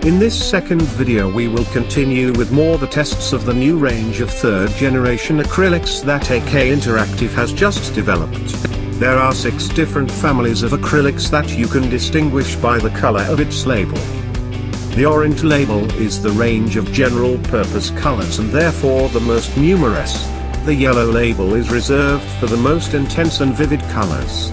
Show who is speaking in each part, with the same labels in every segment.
Speaker 1: In this second video we will continue with more the tests of the new range of third generation acrylics that AK Interactive has just developed. There are 6 different families of acrylics that you can distinguish by the color of its label. The orange label is the range of general purpose colors and therefore the most numerous. The yellow label is reserved for the most intense and vivid colors.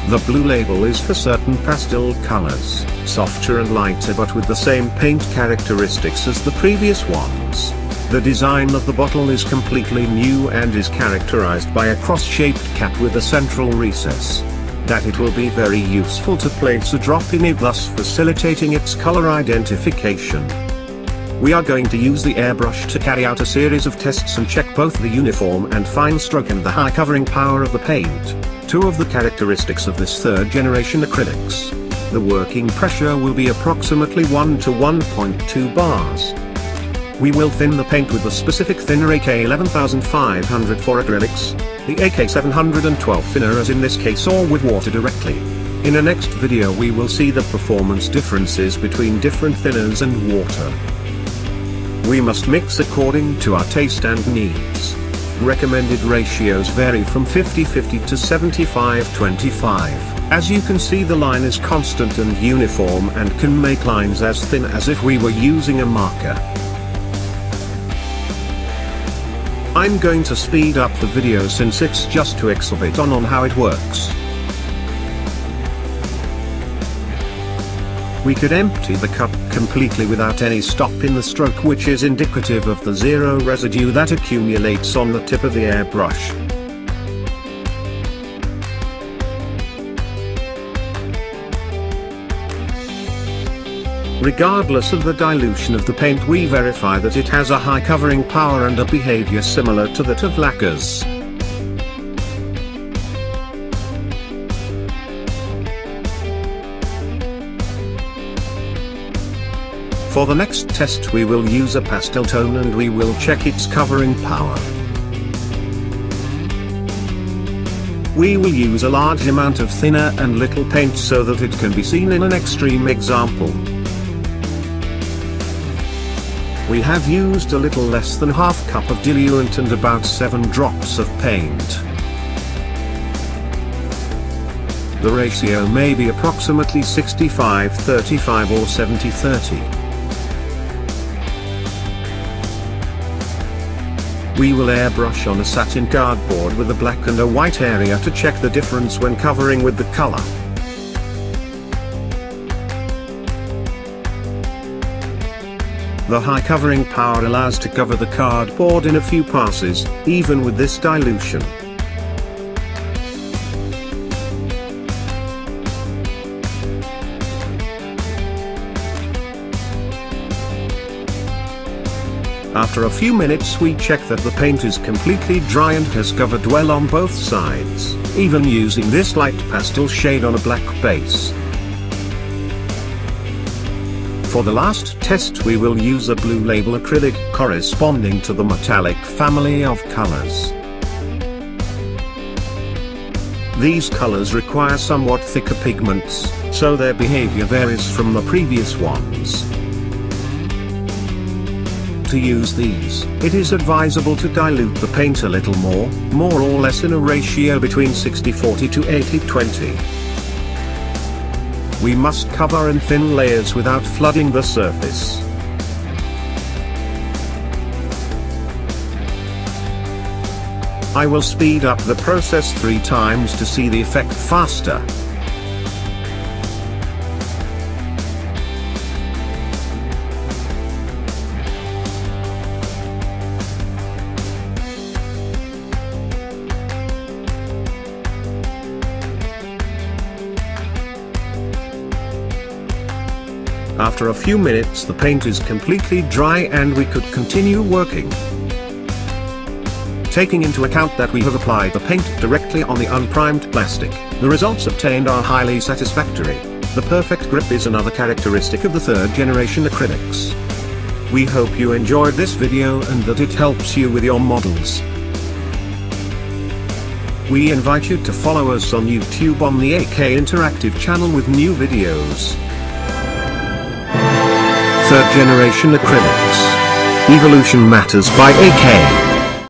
Speaker 1: The blue label is for certain pastel colors, softer and lighter but with the same paint characteristics as the previous ones. The design of the bottle is completely new and is characterized by a cross-shaped cap with a central recess. That it will be very useful to place a drop in it, thus facilitating its color identification. We are going to use the airbrush to carry out a series of tests and check both the uniform and fine stroke and the high covering power of the paint, 2 of the characteristics of this third generation acrylics. The working pressure will be approximately 1 to 1.2 bars. We will thin the paint with the specific thinner AK 11500 for acrylics, the AK 712 thinner as in this case, or with water directly. In a next video we will see the performance differences between different thinners and water. We must mix according to our taste and needs. Recommended ratios vary from 50-50 to 75-25. As you can see, the line is constant and uniform and can make lines as thin as if we were using a marker. I'm going to speed up the video since it's just to exhibit on how it works. We could empty the cup completely without any stop in the stroke, which is indicative of the zero residue that accumulates on the tip of the airbrush. Regardless of the dilution of the paint, we verify that it has a high covering power and a behavior similar to that of lacquers. For the next test we will use a pastel tone and we will check its covering power. We will use a large amount of thinner and little paint so that it can be seen in an extreme example. We have used a little less than half cup of diluent and about 7 drops of paint. The ratio may be approximately 65-35 or 70-30. We will airbrush on a satin cardboard with a black and a white area to check the difference when covering with the color. The high covering power allows to cover the cardboard in a few passes, even with this dilution. After a few minutes we check that the paint is completely dry and has covered well on both sides, even using this light pastel shade on a black base. For the last test we will use a blue label acrylic corresponding to the metallic family of colors. These colors require somewhat thicker pigments, so their behavior varies from the previous ones. To use these, it is advisable to dilute the paint a little more or less in a ratio between 60-40 to 80-20. We must cover in thin layers without flooding the surface. I will speed up the process 3 times to see the effect faster. After a few minutes the paint is completely dry and we could continue working. Taking into account that we have applied the paint directly on the unprimed plastic, the results obtained are highly satisfactory. The perfect grip is another characteristic of the third generation acrylics. We hope you enjoyed this video and that it helps you with your models. We invite you to follow us on YouTube on the AK Interactive channel with new videos. 3rd generation acrylics. Evolution Matters by AK.